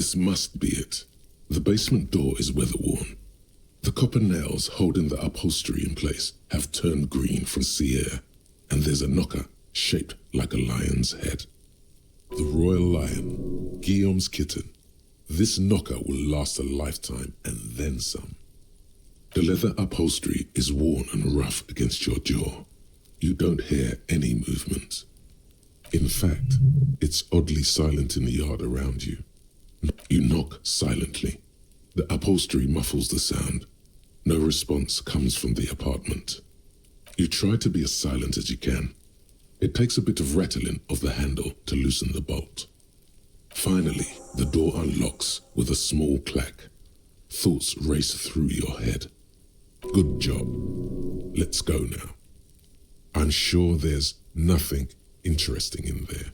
This must be it. The basement door is weather-worn. The copper nails holding the upholstery in place have turned green from sea air, and there's a knocker shaped like a lion's head. The royal lion, Guillaume's kitten. This knocker will last a lifetime and then some. The leather upholstery is worn and rough against your jaw. You don't hear any movement. In fact, it's oddly silent in the yard around you. You knock silently. The upholstery muffles the sound. No response comes from the apartment. You try to be as silent as you can. It takes a bit of rattling of the handle to loosen the bolt. Finally, the door unlocks with a small clack. Thoughts race through your head. Good job. Let's go now. I'm sure there's nothing interesting in there.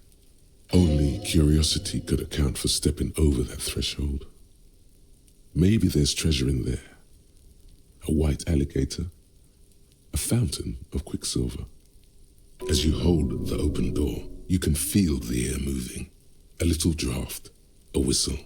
Only curiosity could account for stepping over that threshold. Maybe there's treasure in there. A white alligator. A fountain of quicksilver. As you hold the open door, you can feel the air moving. A little draft, a whistle.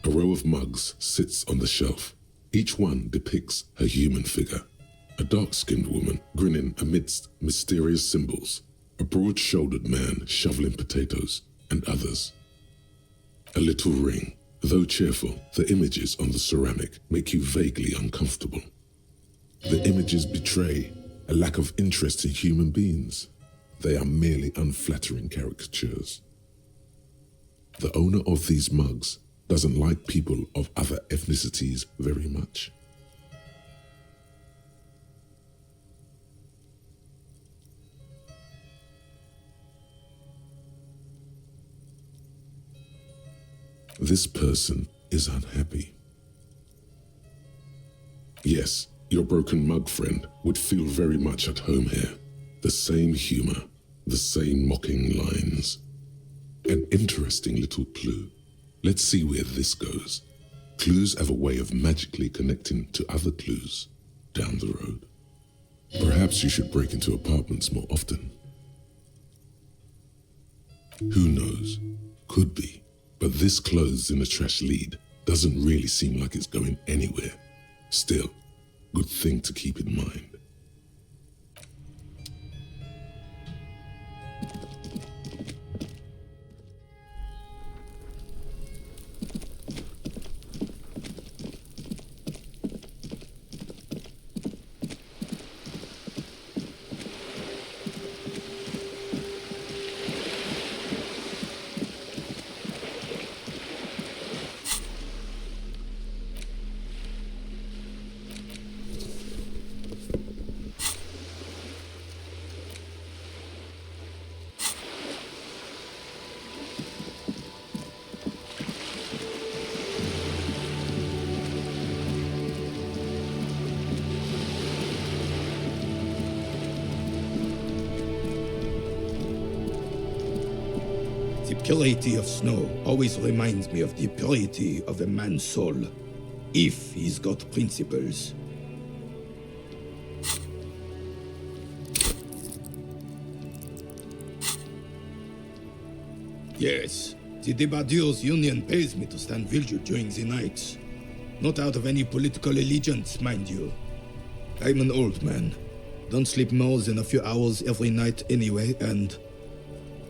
A row of mugs sits on the shelf. Each one depicts a human figure. A dark-skinned woman grinning amidst mysterious symbols. A broad-shouldered man shoveling potatoes, and others. A little ring. Though cheerful, the images on the ceramic make you vaguely uncomfortable. The images betray a lack of interest in human beings. They are merely unflattering caricatures. The owner of these mugs doesn't like people of other ethnicities very much. This person is unhappy. Yes, your broken mug friend would feel very much at home here. The same humor, the same mocking lines. An interesting little clue. Let's see where this goes. Clues have a way of magically connecting to other clues down the road. Perhaps you should break into apartments more often. Who knows? Could be. But this clothes in a trash lead doesn't really seem like it's going anywhere. Still, good thing to keep in mind. The purity of snow always reminds me of the purity of a man's soul, if he's got principles. Yes, the Debardeurs Union pays me to stand vigil during the nights. Not out of any political allegiance, mind you. I'm an old man. Don't sleep more than a few hours every night anyway, and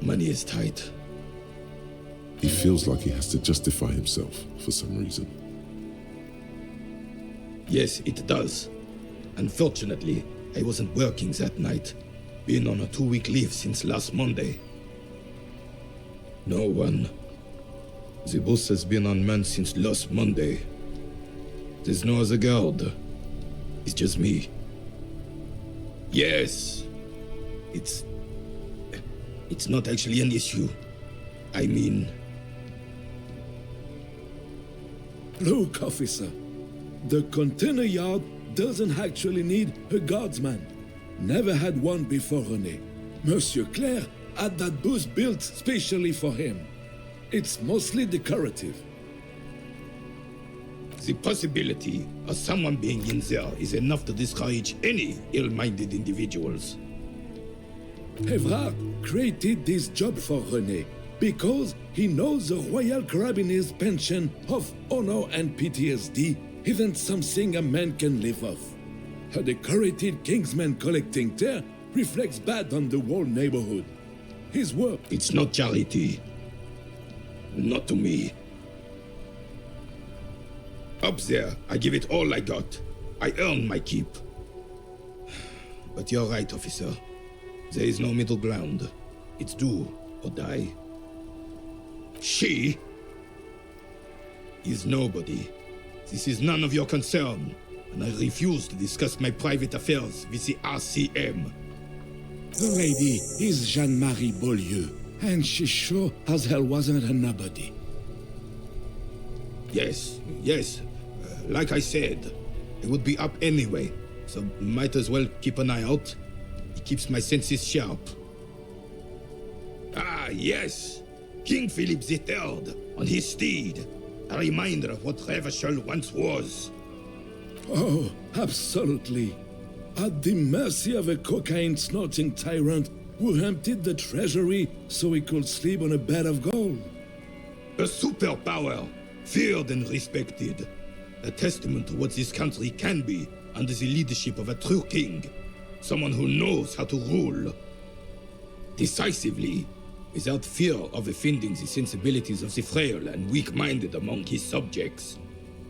money is tight. He feels like he has to justify himself for some reason. Yes, it does. Unfortunately, I wasn't working that night. Been on a 2-week leave since last Monday. No one. The boss has been on man since last Monday. There's no other guard. It's just me. Yes, It's... It's not actually an issue. I mean... Look, officer. The container yard doesn't actually need a guardsman. Never had one before, René. Monsieur Claire had that booth built specially for him. It's mostly decorative. The possibility of someone being in there is enough to discourage any ill-minded individuals. Evrard created this job for René because he knows the Royal Carabinier's pension of honor and PTSD isn't something a man can live off. A decorated Kingsman collecting tear reflects bad on the whole neighborhood. His work... It's not charity. Not to me. Up there, I give it all I got. I earned my keep. But you're right, officer. There is no middle ground. It's do or die. She is nobody. This is none of your concern, and I refuse to discuss my private affairs with the RCM. The lady is Jeanne-Marie Beaulieu, and she sure as hell wasn't a nobody. Yes. Like I said, it would be up anyway, so might as well keep an eye out. It keeps my senses sharp. Ah, yes! King Philip III on his steed. A reminder of what Revachol once was. Oh, absolutely. At the mercy of a cocaine-snorting tyrant who emptied the treasury so he could sleep on a bed of gold. A superpower, feared and respected. A testament to what this country can be under the leadership of a true king. Someone who knows how to rule. Decisively, without fear of offending the sensibilities of the frail and weak-minded among his subjects.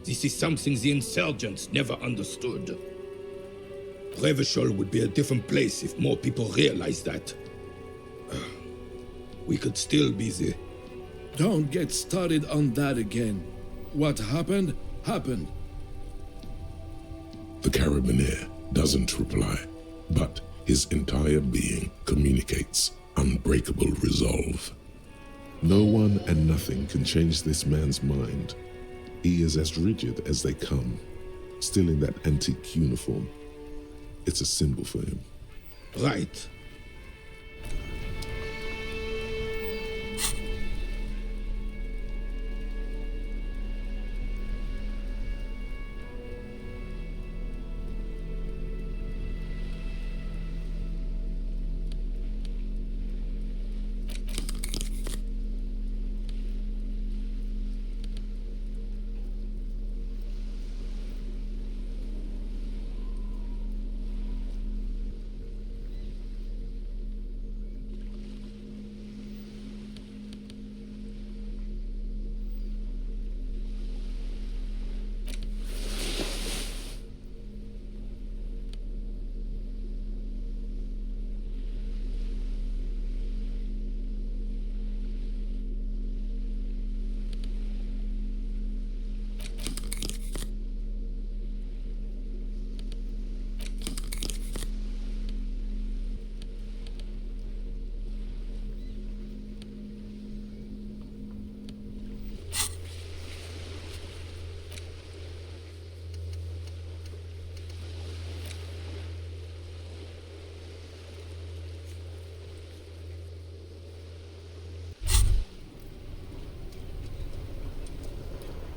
This is something the insurgents never understood. Revachol would be a different place if more people realized that. We could still be the... Don't get started on that again. What happened, happened. The Carabinier doesn't reply, but his entire being communicates unbreakable resolve. No one and nothing can change this man's mind. He is as rigid as they come, still in that antique uniform. It's a symbol for him. Right.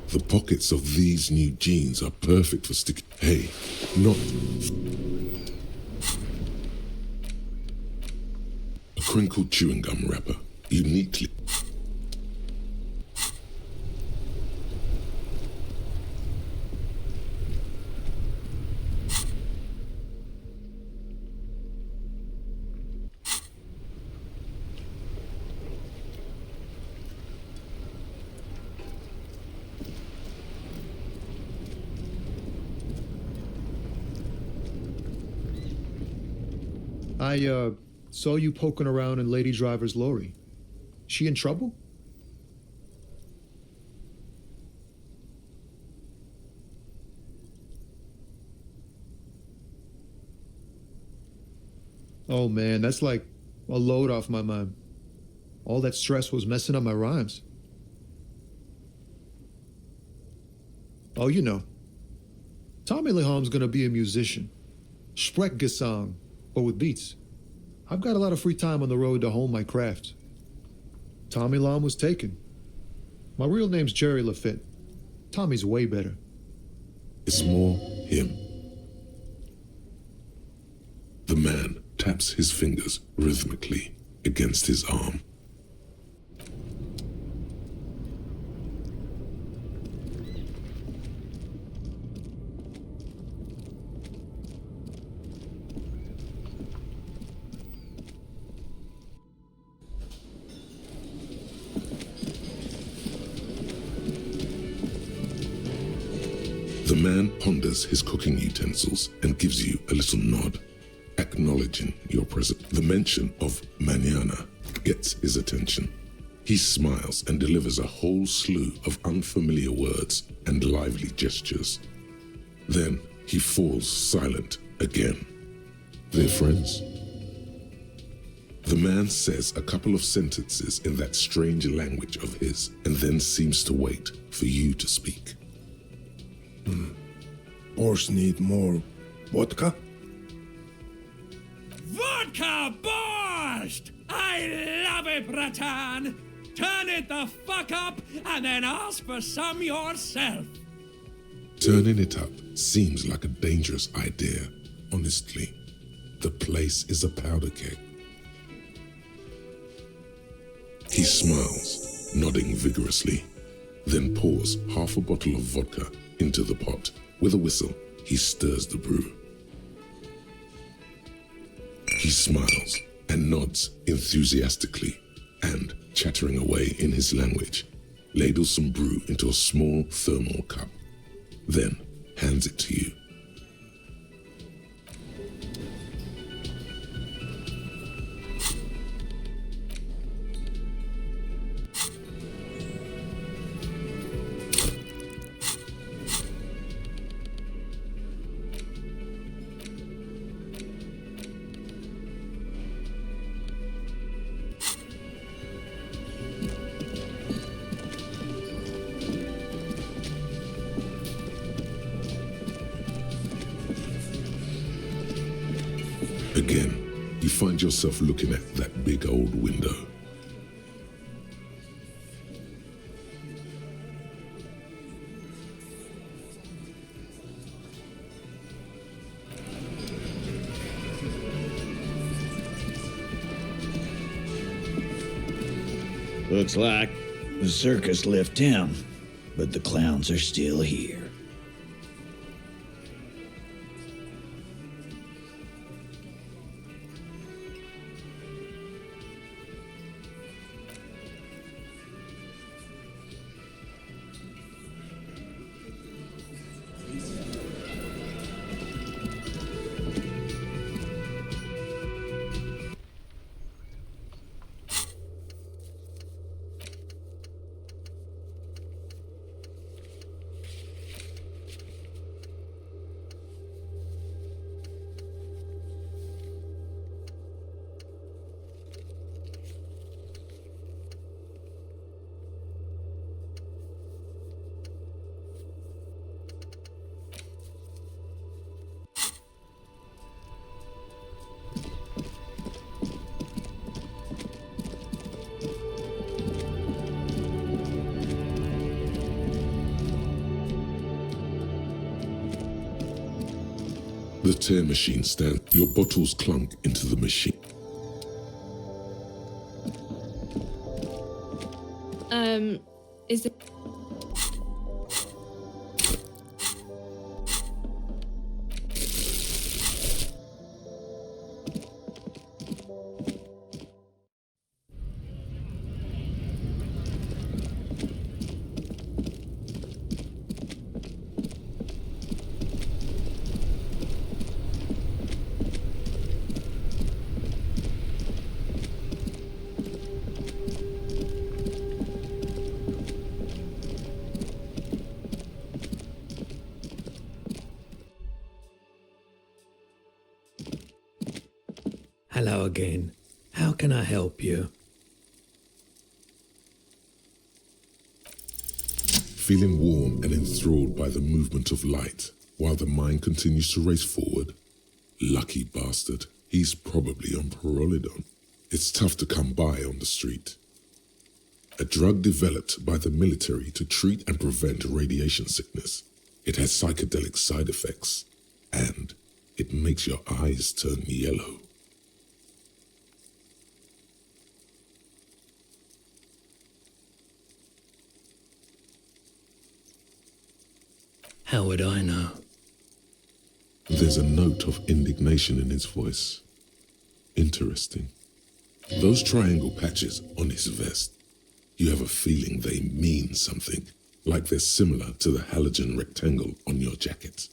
The pockets of these new jeans are perfect for stick. Hey, not a crinkled chewing gum wrapper, uniquely. I saw you poking around in Lady Driver's lorry. She in trouble? Oh man, that's like a load off my mind. All that stress was messing up my rhymes. Oh, you know, Tommy Leham's gonna be a musician. Sprechgesang, but with beats. I've got a lot of free time on the road to hone my craft. Tommy Lam was taken. My real name's Jerry Lafitte. Tommy's way better. It's more him. The man taps his fingers rhythmically against his arm. The man ponders his cooking utensils and gives you a little nod, acknowledging your presence. The mention of mañana gets his attention. He smiles and delivers a whole slew of unfamiliar words and lively gestures. Then he falls silent again. They're friends. The man says a couple of sentences in that strange language of his and then seems to wait for you to speak. Boss need more vodka? Vodka Borscht! I love it, Bratan! Turn it the fuck up and then ask for some yourself. Turning it up seems like a dangerous idea. Honestly, the place is a powder keg. He smiles, nodding vigorously, then pours half a bottle of vodka into the pot. With a whistle, he stirs the brew. He smiles and nods enthusiastically and, chattering away in his language, ladles some brew into a small thermal cup, then hands it to you. Again, you find yourself looking at that big old window. Looks like the circus left town, but the clowns are still here. The tear machine stands. Your bottles clunk into the machine. Is it... Hello again. How can I help you? Feeling warm and enthralled by the movement of light, while the mind continues to race forward. Lucky bastard, he's probably on Pyrrolidon. It's tough to come by on the street. A drug developed by the military to treat and prevent radiation sickness. It has psychedelic side effects, and it makes your eyes turn yellow. How would I know? There's a note of indignation in his voice. Interesting. Those triangle patches on his vest, you have a feeling they mean something, like they're similar to the halogen rectangle on your jacket.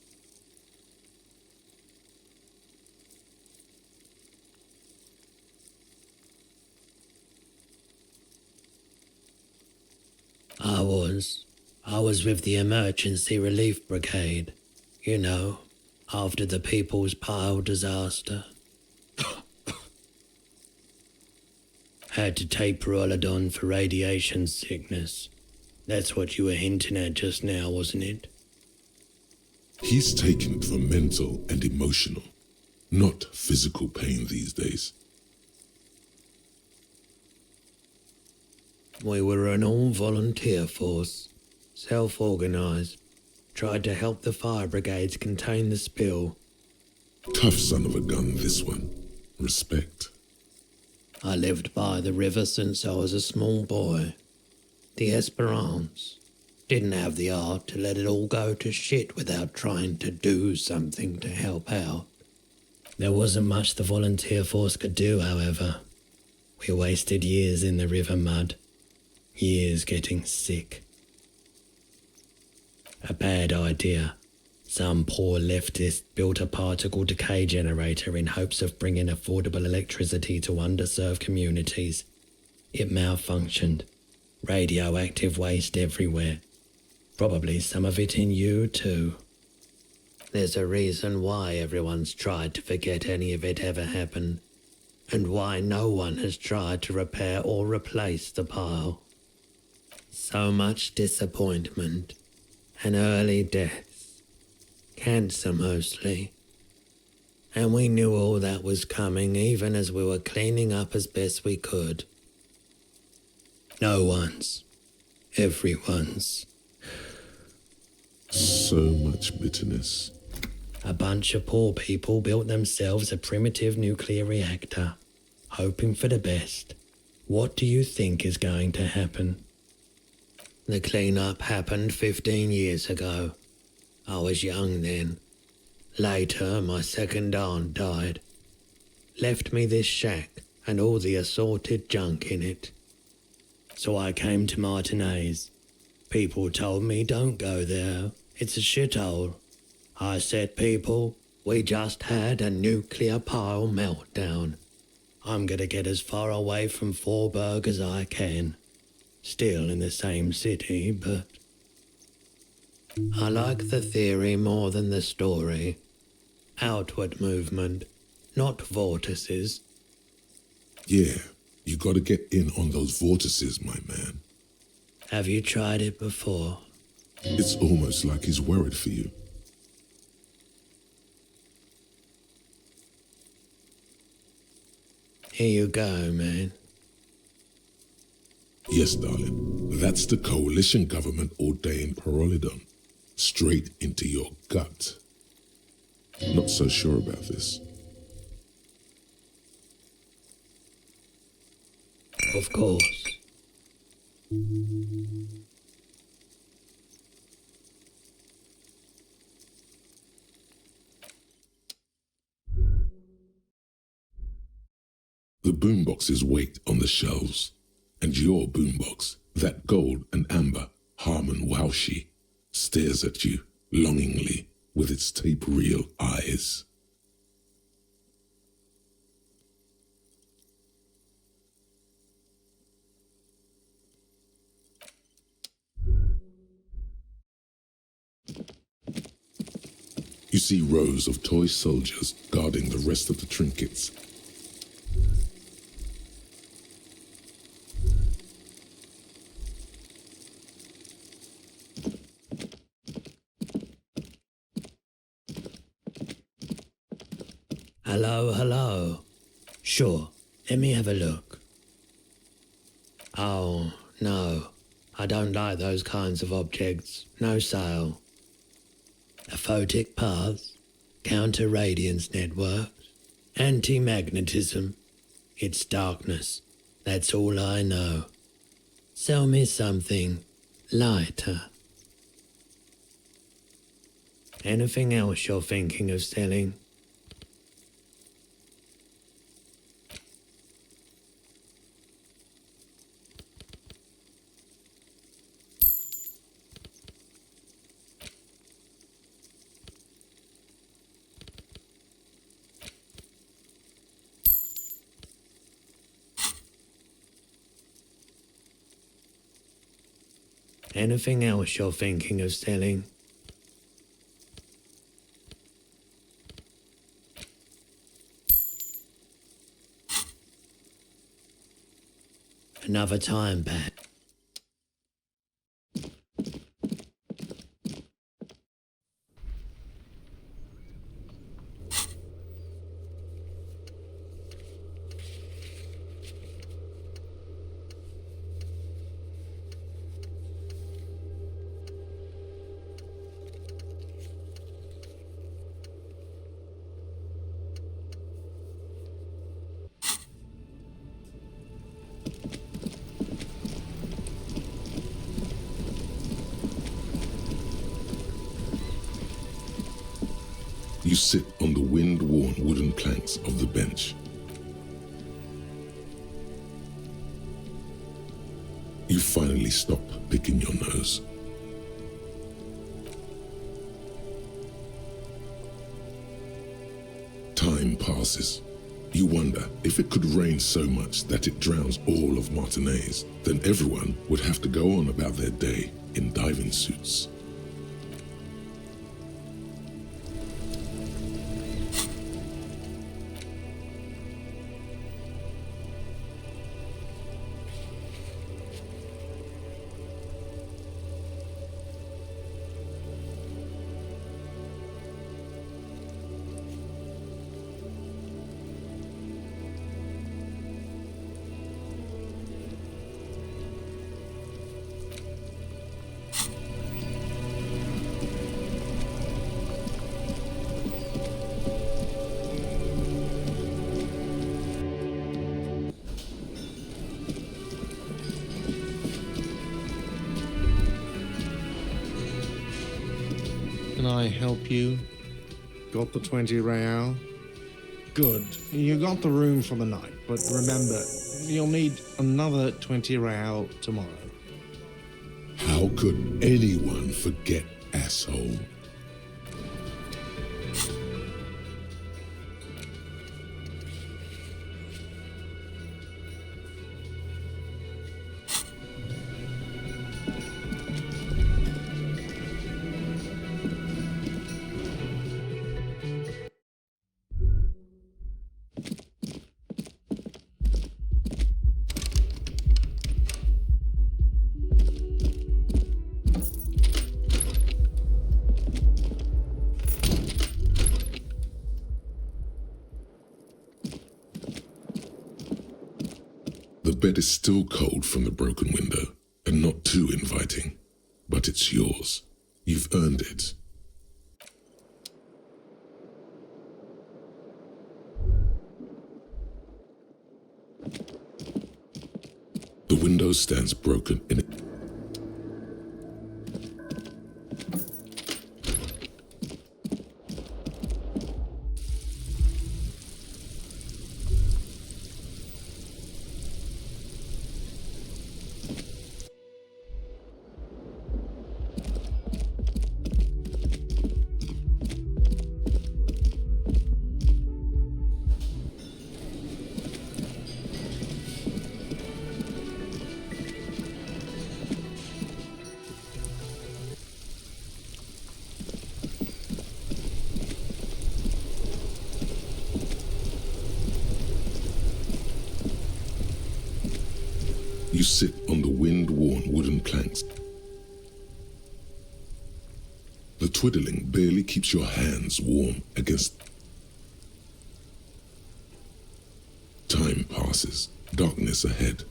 I was with the Emergency Relief Brigade, you know, after the People's Pile disaster. Had to take Pyrrolidon for radiation sickness. That's what you were hinting at just now, wasn't it? He's taken it for mental and emotional, not physical pain these days. We were an all-volunteer force, self-organized, tried to help the fire brigades contain the spill. Tough son of a gun, this one. Respect. I lived by the river since I was a small boy. The Esperance didn't have the art to let it all go to shit without trying to do something to help out. There wasn't much the volunteer force could do, however. We wasted years in the river mud. Years getting sick. A bad idea. Some poor leftist built a particle decay generator in hopes of bringing affordable electricity to underserved communities. It malfunctioned. Radioactive waste everywhere. Probably some of it in you too. There's a reason why everyone's tried to forget any of it ever happened, and why no one has tried to repair or replace the pile. So much disappointment and early deaths. Cancer mostly. And we knew all that was coming even as we were cleaning up as best we could. No one's. Everyone's. So much bitterness. A bunch of poor people built themselves a primitive nuclear reactor, hoping for the best. What do you think is going to happen? The clean-up happened 15 years ago. I was young then. Later, my second aunt died. Left me this shack and all the assorted junk in it. So I came to Martinez. People told me don't go there. It's a shithole. I said, people, we just had a nuclear pile meltdown. I'm gonna get as far away from Forburg as I can. Still in the same city, but I like the theory more than the story. Outward movement, not vortices. Yeah, you gotta get in on those vortices, my man. Have you tried it before? It's almost like he's worried for you. Here you go, man. Yes, darling. That's the coalition government ordained Pyrrolidon. Straight into your gut. Not so sure about this. Of course. The boomboxes wait on the shelves, and your boombox, that gold and amber Harman Waushi, stares at you longingly with its tape reel eyes. You see rows of toy soldiers guarding the rest of the trinkets. Hello, hello. Sure, let me have a look. Oh, no. I don't like those kinds of objects. No sale. Aphotic paths, counter-radiance networks, anti-magnetism. It's darkness. That's all I know. Sell me something lighter. Anything else you're thinking of selling? Anything else you're thinking of selling? Another time, Bat. You sit on the wind-worn wooden planks of the bench. You finally stop picking your nose. Time passes. You wonder if it could rain so much that it drowns all of Martinez, then everyone would have to go on about their day in diving suits. Can I help you? Got the 20 real? Good. You got the room for the night, but remember, you'll need another 20 real tomorrow. How could anyone forget, asshole? The bed is still cold from the broken window, and not too inviting, but it's yours. You've earned it. The window stands broken in it. You sit on the wind-worn wooden planks. The twiddling barely keeps your hands warm against passes, darkness ahead.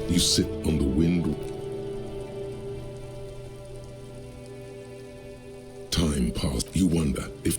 You sit on the wind. Time passed. You wonder if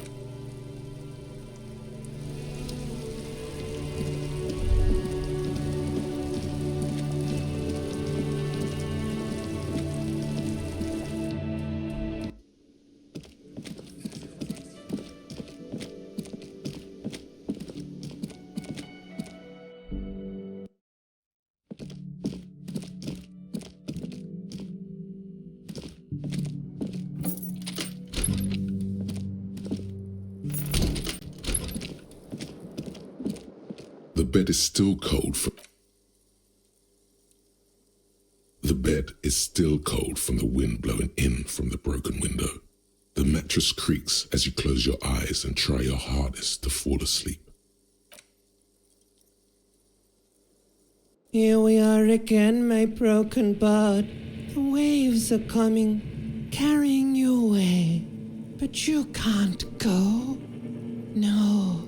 the bed is still cold from the wind blowing in from the broken window. The mattress creaks as you close your eyes and try your hardest to fall asleep. Here we are again, my broken bud. The waves are coming, carrying you away. But you can't go. No,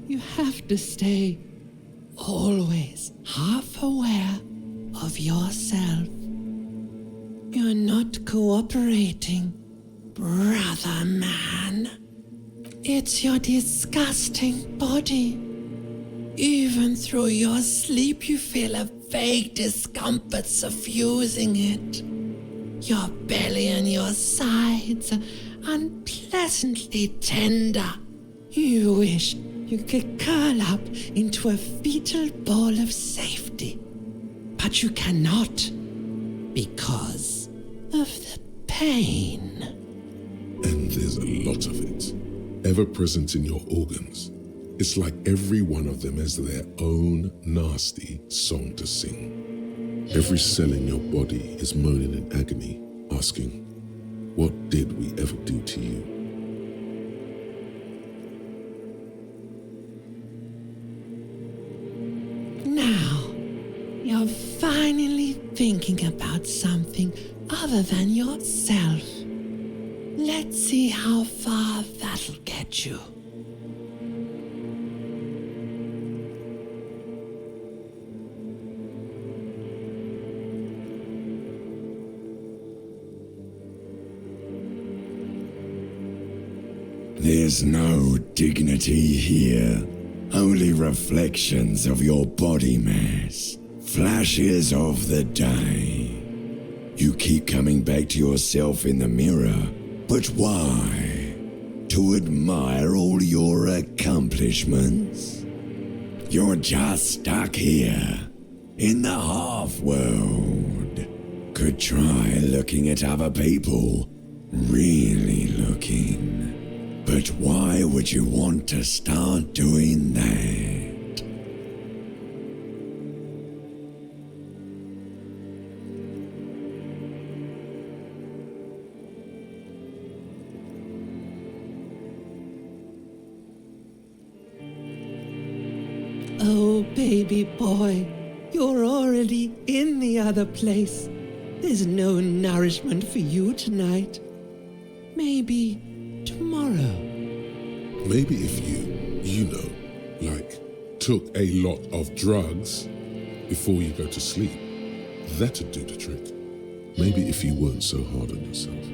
you have to stay. Always half aware of yourself. You're not cooperating, brother man. It's your disgusting body. Even through your sleep, you feel a vague discomfort suffusing it. Your belly and your sides are unpleasantly tender. You wish you could curl up into a fetal ball of safety. But you cannot, because of the pain. And there's a lot of it, ever present in your organs. It's like every one of them has their own nasty song to sing. Every cell in your body is moaning in agony, asking, what did we ever do to you? Now, you're finally thinking about something other than yourself. Let's see how far that'll get you. There's no dignity here. Only reflections of your body mass. Flashes of the day. You keep coming back to yourself in the mirror. But why? To admire all your accomplishments? You're just stuck here. In the half-world. Could try looking at other people. Really looking. But why would you want to start doing that? Oh, baby boy, you're already in the other place. There's no nourishment for you tonight. Maybe tomorrow. Maybe if you know, like, took a lot of drugs before you go to sleep, that'd do the trick. Maybe if you weren't so hard on yourself.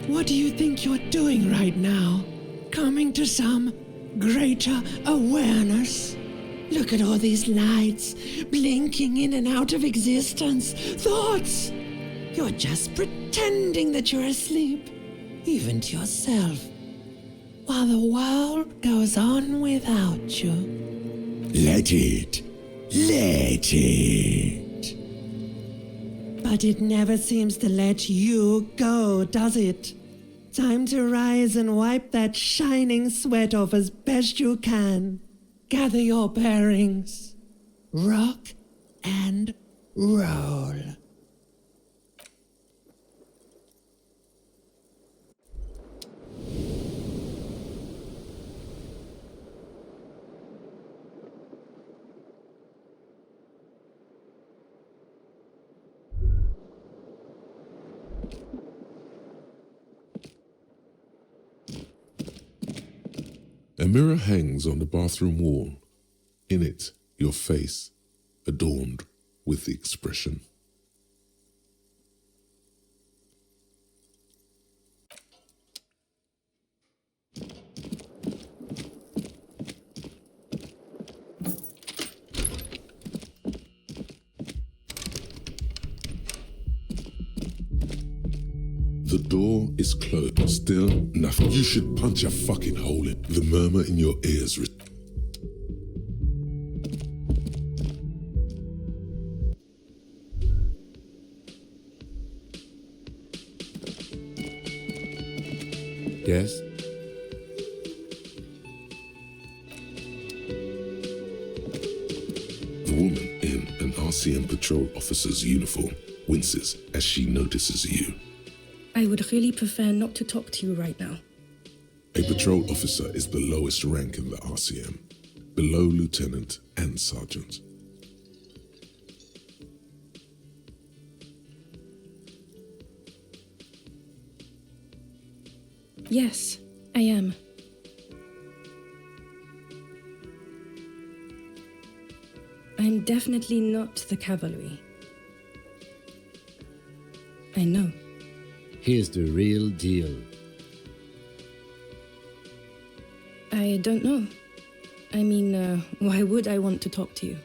What do you think you're doing right now? Coming to some greater awareness? Look at all these lights blinking in and out of existence. Thoughts! You're just pretending that you're asleep, even to yourself, while the world goes on without you. Let it. Let it. But it never seems to let you go, does it? Time to rise and wipe that shining sweat off as best you can. Gather your bearings. Rock and roll. A mirror hangs on the bathroom wall. In it, your face, adorned with the expression. The door is closed. Still nothing. You should punch a fucking hole in the murmur in your ears. Yes? The woman in an RCM patrol officer's uniform winces as she notices you. I would really prefer not to talk to you right now. A patrol officer is the lowest rank in the RCM, below lieutenant and sergeant. Yes, I am. I'm definitely not the cavalry. I know. Here's the real deal. I don't know. I mean, why would I want to talk to you?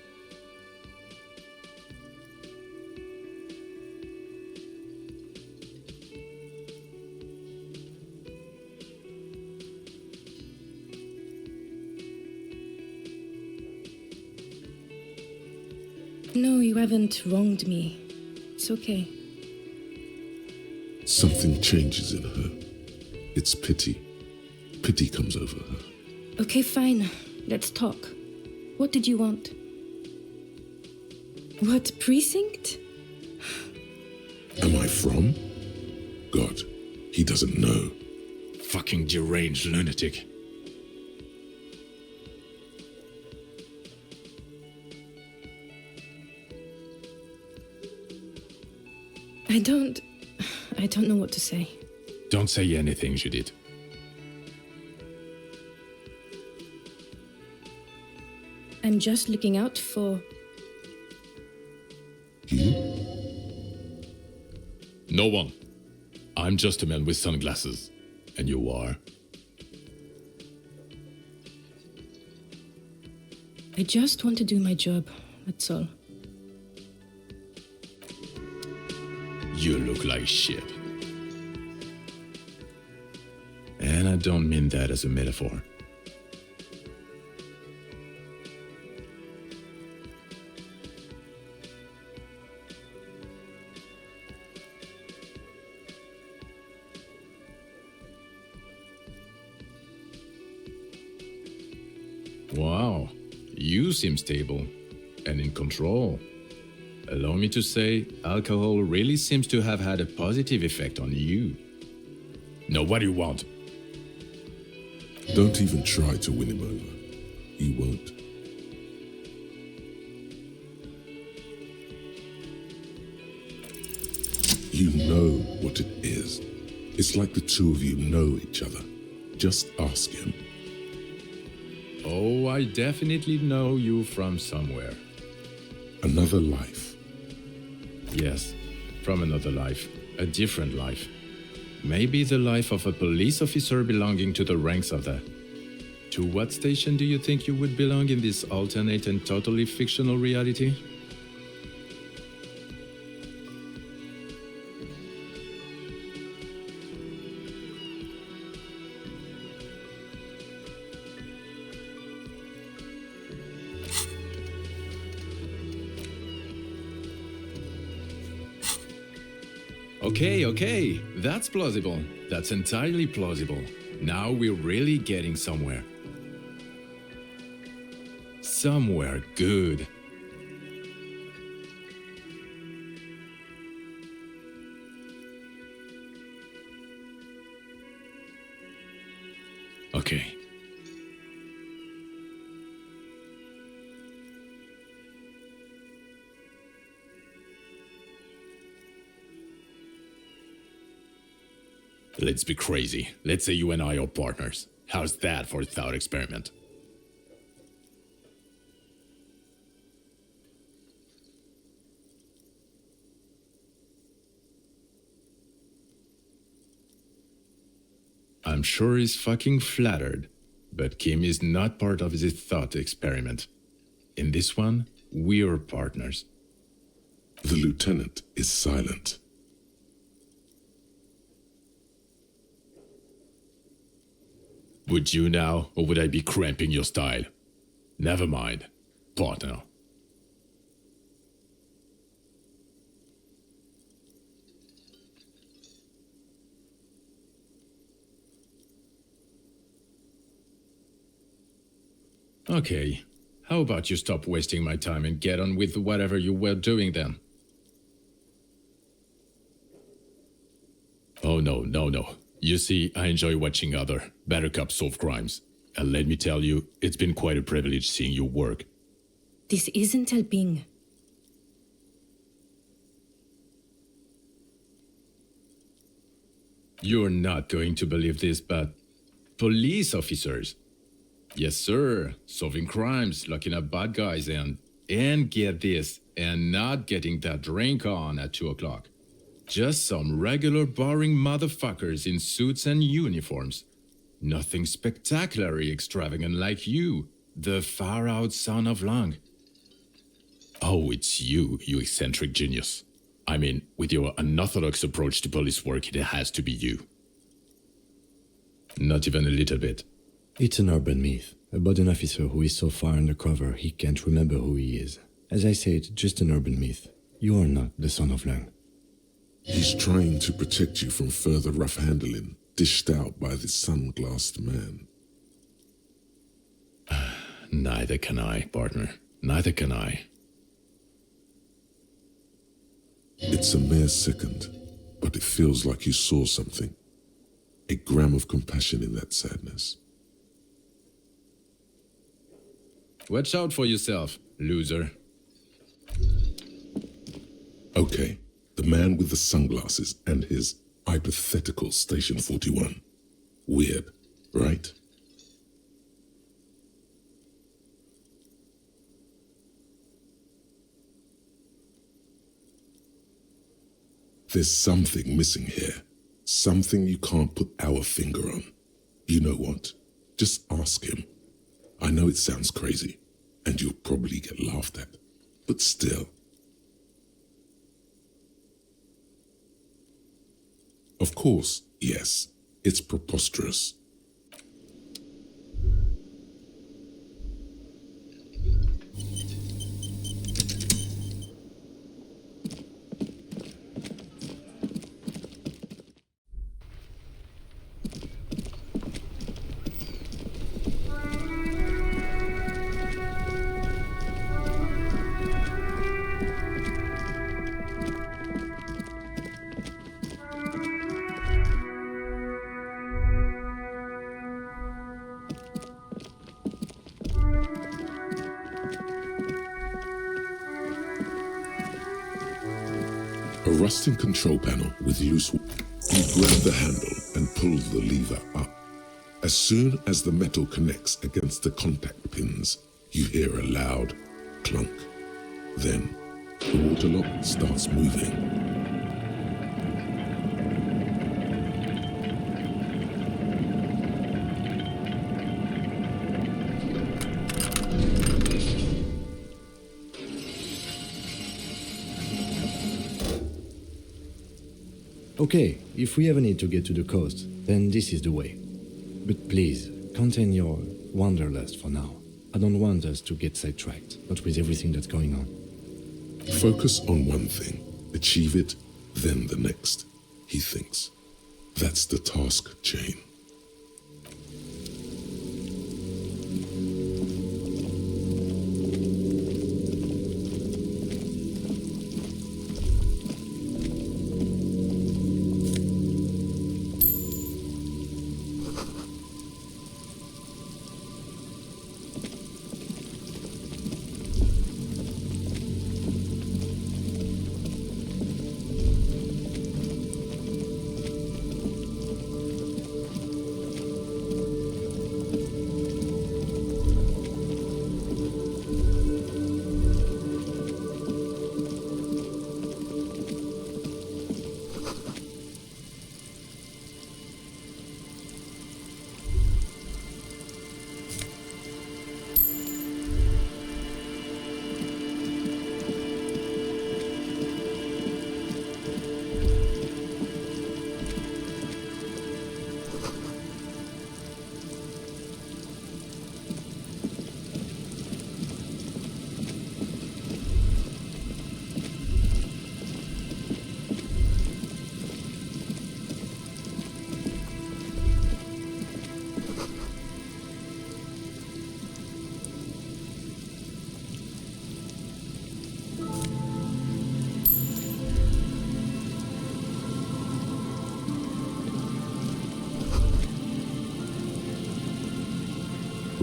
No, you haven't wronged me. It's okay. Something changes in her. It's pity. Pity comes over her. Okay, fine. Let's talk. What did you want? What precinct? Am I from? God, he doesn't know. Fucking deranged lunatic. I don't know what to say. Don't say anything, Judith. I'm just looking out for... You? No one. I'm just a man with sunglasses. And you are? I just want to do my job, that's all. You look like shit. And I don't mean that as a metaphor. Wow, you seem stable and in control. Allow me to say, alcohol really seems to have had a positive effect on you. Now, what do you want? Don't even try to win him over. He won't. You know what it is. It's like the two of you know each other. Just ask him. Oh, I definitely know you from somewhere. Another life. Yes, from another life. A different life. Maybe the life of a police officer belonging to the ranks of the... To what station do you think you would belong in this alternate and totally fictional reality? Okay, that's plausible. That's entirely plausible. Now we're really getting somewhere. Somewhere good. Okay. Let's be crazy. Let's say you and I are partners. How's that for a thought experiment? I'm sure he's fucking flattered, but Kim is not part of his thought experiment. In this one, we're partners. The lieutenant is silent. Would you now, or would I be cramping your style? Never mind, partner. Okay, how about you stop wasting my time and get on with whatever you were doing then? Oh no. You see, I enjoy watching other, better cops solve crimes. And let me tell you, it's been quite a privilege seeing you work. This isn't helping. You're not going to believe this, but police officers. Yes, sir. Solving crimes, locking up bad guys, and get this, and not getting that drink on at 2 o'clock. Just some regular boring motherfuckers in suits and uniforms. Nothing spectacularly extravagant like you, the far-out son of Lang. Oh, it's you eccentric genius. I mean, with your unorthodox approach to police work, it has to be you. Not even a little bit. It's an urban myth about an officer who is so far undercover he can't remember who he is. As I said, just an urban myth. You are not the son of Lang. He's trying to protect you from further rough handling, dished out by this sunglassed man. Neither can I, partner. Neither can I. It's a mere second, but it feels like you saw something. A gram of compassion in that sadness. Watch out for yourself, loser. Okay, the man with the sunglasses and his hypothetical Station 41. Weird, right? There's something missing here. Something you can't put our finger on. You know what? Just ask him. I know it sounds crazy, and you'll probably get laughed at, but still. Of course, yes, it's preposterous. A rusting control panel with loose wood. You grab the handle and pull the lever up. As soon as the metal connects against the contact pins, you hear a loud clunk. Then, the water lock starts moving. Okay, if we ever need to get to the coast, then this is the way. But please, contain your wanderlust for now. I don't want us to get sidetracked, not with everything that's going on. Focus on one thing, achieve it, then the next, he thinks. That's the task chain.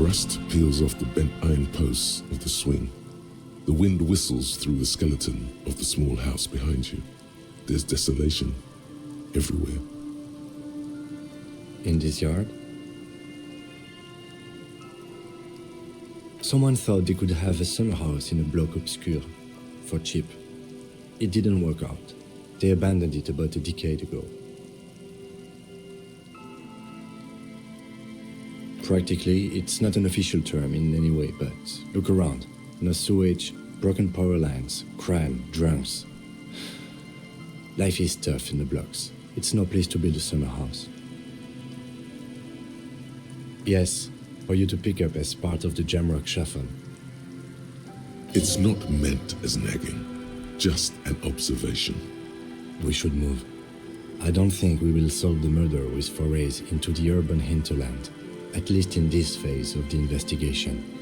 Rust peels off the bent iron posts of the swing. The wind whistles through the skeleton of the small house behind you. There's desolation everywhere. In this yard? Someone thought they could have a summer house in a bloc obscur, for cheap. It didn't work out. They abandoned it about a decade ago. Practically, it's not an official term in any way, but look around. No sewage, broken power lines, crime, drunks. Life is tough in the blocks. It's no place to build a summer house. Yes, for you to pick up as part of the Jamrock Shuffle. It's not meant as nagging, just an observation. We should move. I don't think we will solve the murder with forays into the urban hinterland, at least in this phase of the investigation.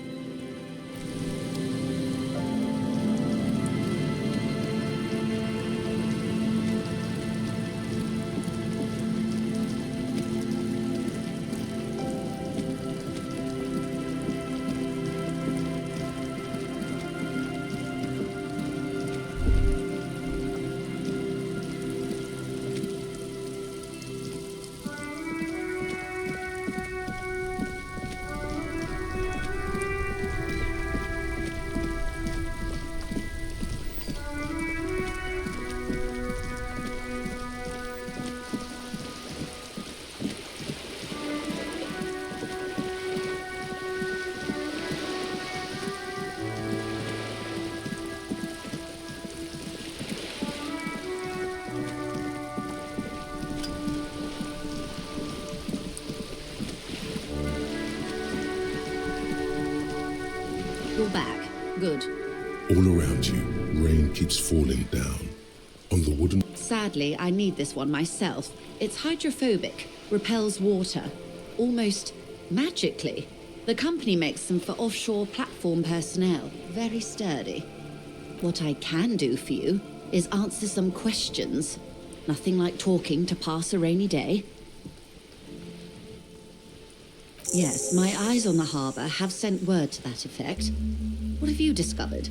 You're back. Good. All around you, rain keeps falling down. On the wooden... Sadly, I need this one myself. It's hydrophobic, repels water, almost magically. The company makes them for offshore platform personnel. Very sturdy. What I can do for you is answer some questions. Nothing like talking to pass a rainy day. Yes, my eyes on the harbour have sent word to that effect. What have you discovered?